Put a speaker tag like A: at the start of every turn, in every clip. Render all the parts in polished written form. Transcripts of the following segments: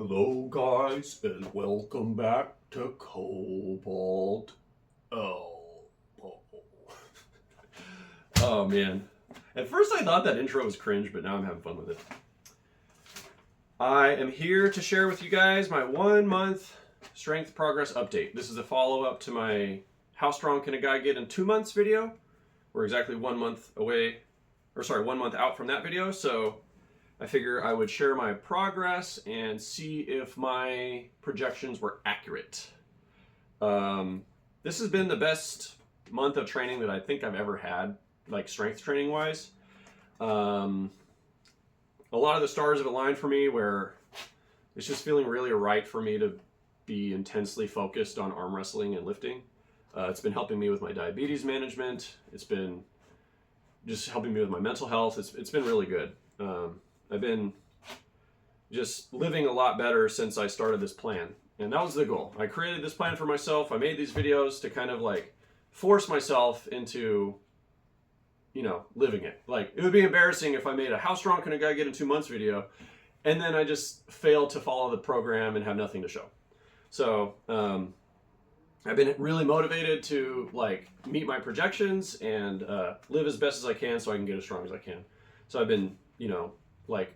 A: Hello guys, and welcome back to Cobalt. Oh, oh. Oh man. At first I thought that intro was cringe, but now I'm having fun with it. I am here to share with you guys my 1 month strength progress update. This is a follow-up to my How Strong Can a Guy Get in 2 Months video. We're exactly 1 month away, 1 month out from that video, so I figure I would share my progress and see if my projections were accurate. This has been the best month of training that I think I've ever had, like strength training wise. A lot of the stars have aligned for me where it's just feeling really right for me to be intensely focused on arm wrestling and lifting. It's been helping me with my diabetes management. It's been just helping me with my mental health. It's been really good. I've been just living a lot better since I started this plan. And that was the goal. I created this plan for myself. I made these videos to kind of like force myself into, living it. Like, it would be embarrassing if I made a How Strong Can a Guy Get in 2 Months video and then I just failed to follow the program and have nothing to show. So I've been really motivated to like meet my projections and live as best as I can so I can get as strong as I can. So I've been, like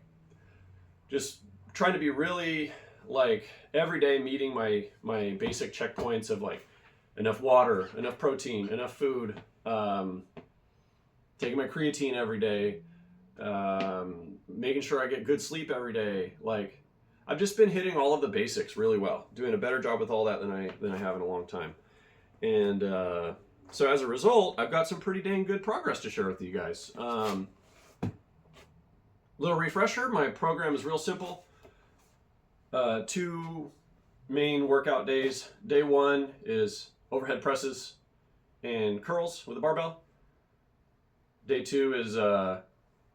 A: just trying to be really like every day meeting my basic checkpoints of like enough water, enough protein, enough food, taking my creatine every day, making sure I get good sleep every day. Like, I've just been hitting all of the basics really well, doing a better job with all that than I have in a long time. And so as a result, I've got some pretty dang good progress to share with you guys. Little refresher, my program is real simple. 2 main workout days. Day 1 is overhead presses and curls with a barbell. Day 2 is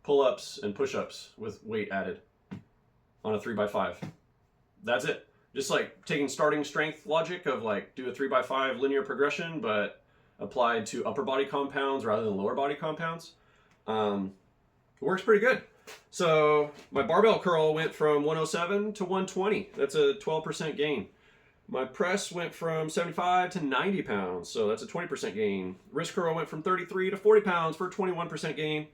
A: pull-ups and push-ups with weight added on a 3x5. That's it. Just like taking starting strength logic of like do a 3x5 linear progression, but applied to upper body compounds rather than lower body compounds. It works pretty good. So my barbell curl went from 107 to 120. That's a 12% gain. My press went from 75 to 90 pounds. So that's a 20% gain. Wrist curl went from 33 to 40 pounds for a 21% gain.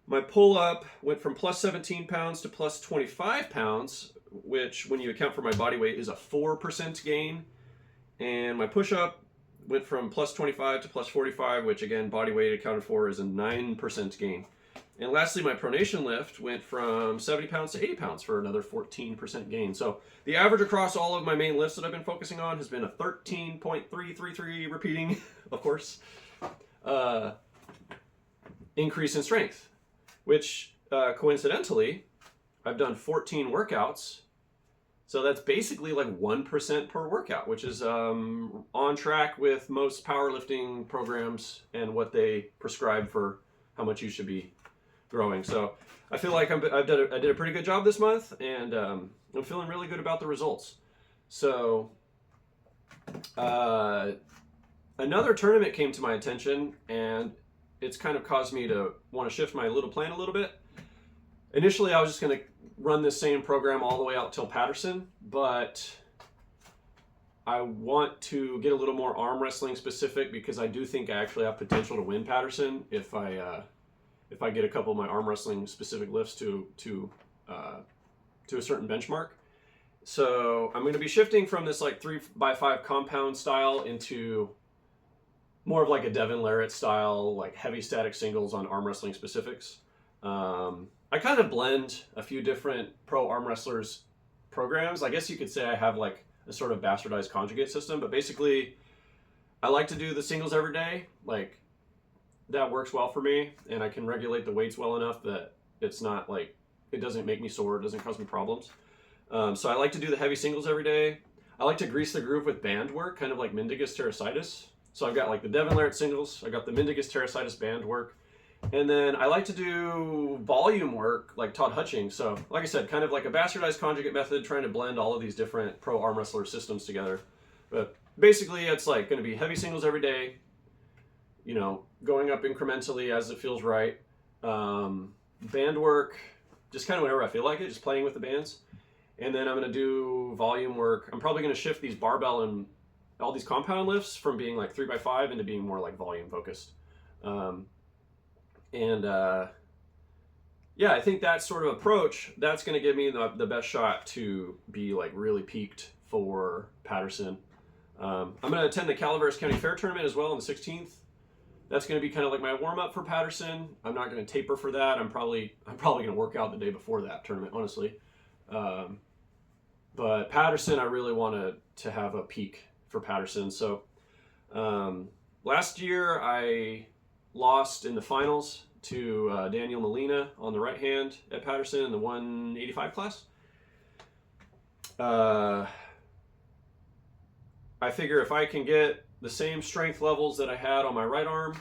A: My pull up went from plus 17 pounds to plus 25 pounds, which when you account for my body weight is a 4% gain. And my push up went from plus 25 to plus 45, which again, body weight accounted for is a 9% gain. And lastly, my pronation lift went from 70 pounds to 80 pounds for another 14% gain. So the average across all of my main lifts that I've been focusing on has been a 13.333 repeating, of course, increase in strength, which coincidentally, I've done 14 workouts. So that's basically like 1% per workout, which is on track with most powerlifting programs and what they prescribe for how much you should be growing. So I feel like I did a pretty good job this month, and I'm feeling really good about the results. So another tournament came to my attention, and it's kind of caused me to want to shift my little plan a little bit. Initially, I was just going to run this same program all the way out till Patterson, but I want to get a little more arm wrestling specific because I do think I actually have potential to win Patterson if I get a couple of my arm wrestling specific lifts to a certain benchmark. So I'm going to be shifting from this like 3x5 compound style into more of like a Devin Larratt style, like heavy static singles on arm wrestling specifics. I kind of blend a few different pro arm wrestlers programs. I guess you could say I have like a sort of bastardized conjugate system, but basically I like to do the singles every day. Like, that works well for me, and I can regulate the weights well enough that it's not like, it doesn't make me sore, it doesn't cause me problems. So I like to do the heavy singles every day. I like to grease the groove with band work, kind of like Mendigus Terrasitis. So I've got like the Devin Larratt singles, I got the Mendigus Terrasitis band work, and then I like to do volume work like Todd Hutchings. So like I said, kind of like a bastardized conjugate method, trying to blend all of these different pro arm wrestler systems together. But basically it's like going to be heavy singles every day, going up incrementally as it feels right. Band work, just kind of whenever I feel like it, just playing with the bands. And then I'm going to do volume work. I'm probably going to shift these barbell and all these compound lifts from being like 3x5 into being more like volume focused. Yeah, I think that sort of approach, that's going to give me the best shot to be like really peaked for Patterson. I'm going to attend the Calaveras County Fair tournament as well on the 16th. That's going to be kind of like my warm up for Patterson. I'm not going to taper for that. I'm probably going to work out the day before that tournament, honestly. But Patterson, I really want to have a peak for Patterson. So last year I lost in the finals to Daniel Molina on the right hand at Patterson in the 185 class. I figure if I can get the same strength levels that I had on my right arm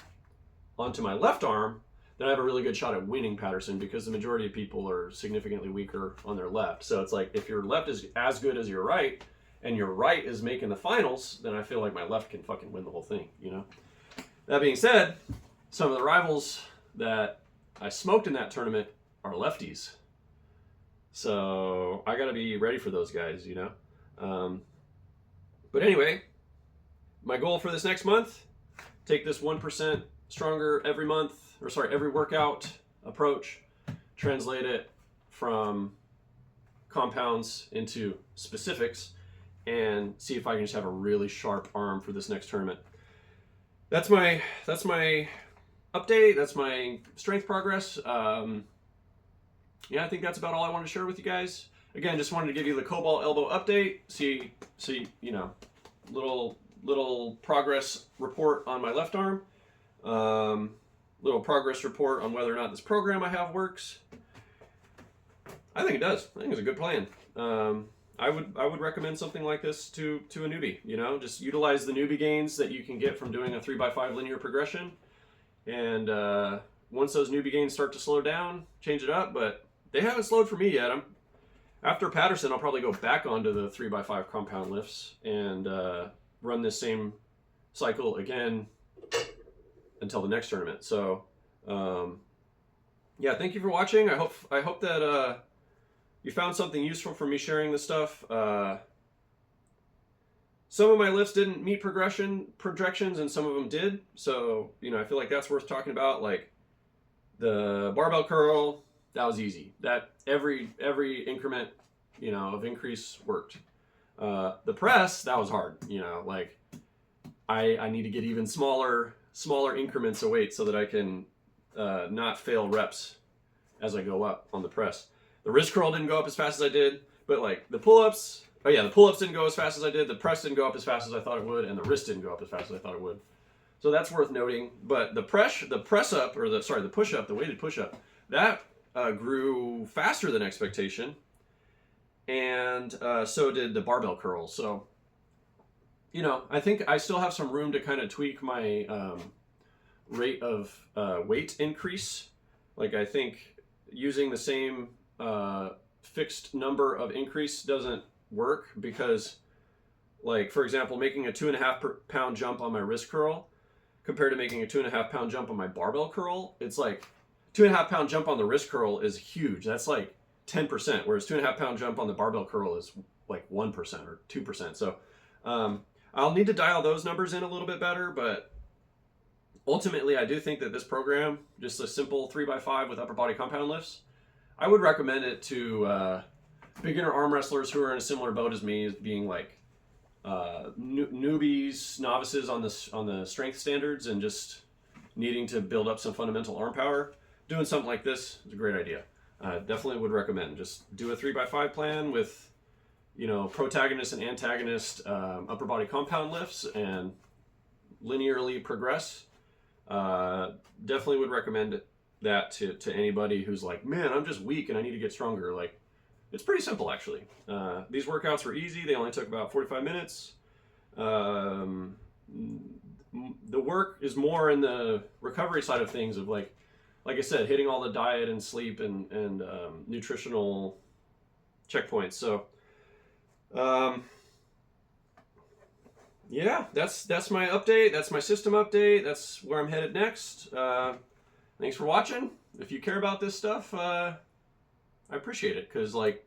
A: onto my left arm, then I have a really good shot at winning Patterson, because the majority of people are significantly weaker on their left. So it's like, if your left is as good as your right, and your right is making the finals, then I feel like my left can fucking win the whole thing, you know? That being said, some of the rivals that I smoked in that tournament are lefties. So I gotta be ready for those guys, you know? But anyway, my goal for this next month, take this 1% stronger every month, or sorry, every workout approach, translate it from compounds into specifics, and see if I can just have a really sharp arm for this next tournament. That's my update. That's my strength progress. Yeah, I think that's about all I wanted to share with you guys. Again, just wanted to give you the Cobalt elbow update. See, you know, little progress report on my left arm. Little progress report on whether or not this program I have works. I think it does. I think it's a good plan. I would recommend something like this to a newbie. You know, just utilize the newbie gains that you can get from doing a 3x5 linear progression. And once those newbie gains start to slow down, change it up. But they haven't slowed for me yet. After Patterson, I'll probably go back onto the 3x5 compound lifts and run this same cycle again until the next tournament. So yeah, thank you for watching. I hope that you found something useful from me sharing this stuff. Some of my lifts didn't meet projections, and some of them did. So, you know, I feel like that's worth talking about. Like the barbell curl, that was easy. That every increment, you know, of increase worked. The press, that was hard. You know, like I need to get even smaller increments of weight so that I can not fail reps as I go up on the press. The wrist curl didn't go up as fast as I did, but like the pull-ups, the pull-ups didn't go as fast as I did, the press didn't go up as fast as I thought it would, and the wrist didn't go up as fast as I thought it would. So that's worth noting. But the push-up, the weighted push-up, that grew faster than expectation, and so did the barbell curl. So, you know, I think I still have some room to kind of tweak my rate of weight increase. Like, I think using the same fixed number of increase doesn't work, because, like, for example, making a 2.5 pound jump on my wrist curl compared to making a 2.5 pound jump on my barbell curl, it's like 2.5 pound jump on the wrist curl is huge. That's like 10%, whereas 2.5 pound jump on the barbell curl is like 1% or 2%. So I'll need to dial those numbers in a little bit better, but ultimately I do think that this program, just a simple 3x5 with upper body compound lifts, I would recommend it to beginner arm wrestlers who are in a similar boat as me, as being like newbies, novices on the strength standards, and just needing to build up some fundamental arm power. Doing something like this is a great idea. Definitely would recommend. Just do a 3x5 plan with, you know, protagonist and antagonist upper body compound lifts and linearly progress. Definitely would recommend that to anybody who's like, man, I'm just weak and I need to get stronger. Like, it's pretty simple, actually. These workouts were easy. They only took about 45 minutes. The work is more in the recovery side of things, of like I said, hitting all the diet and sleep and nutritional checkpoints. So, yeah, that's my update. That's my system update. That's where I'm headed next. Thanks for watching. If you care about this stuff, I appreciate it, because, like,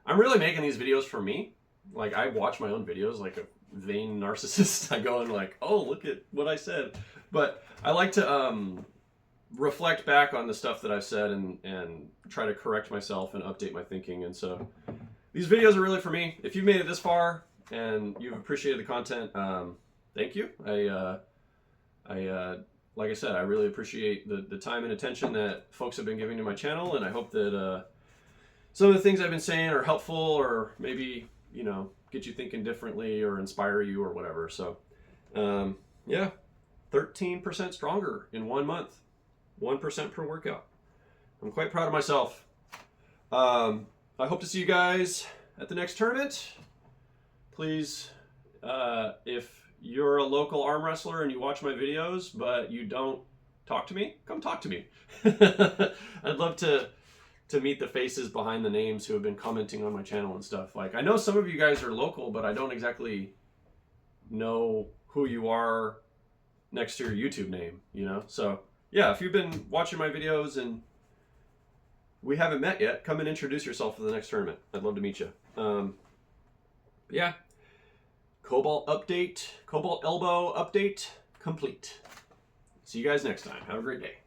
A: I'm really making these videos for me. Like, I watch my own videos like a vain narcissist. I go and like, oh, look at what I said. But I like to reflect back on the stuff that I've said and try to correct myself and update my thinking. And so these videos are really for me. If you've made it this far and you've appreciated the content, thank you. Like I said, I really appreciate the time and attention that folks have been giving to my channel, and I hope that some of the things I've been saying are helpful, or maybe, you know, get you thinking differently or inspire you or whatever. So, yeah, 13% stronger in 1 month, 1% per workout. I'm quite proud of myself. I hope to see you guys at the next tournament. Please, if you're a local arm wrestler and you watch my videos, but you don't talk to me, come talk to me. I'd love to meet the faces behind the names who have been commenting on my channel and stuff. Like, I know some of you guys are local, but I don't exactly know who you are next to your YouTube name, you know? So, yeah, if you've been watching my videos and we haven't met yet, come and introduce yourself for the next tournament. I'd love to meet you. Yeah. Cobalt elbow update complete. See you guys next time. Have a great day.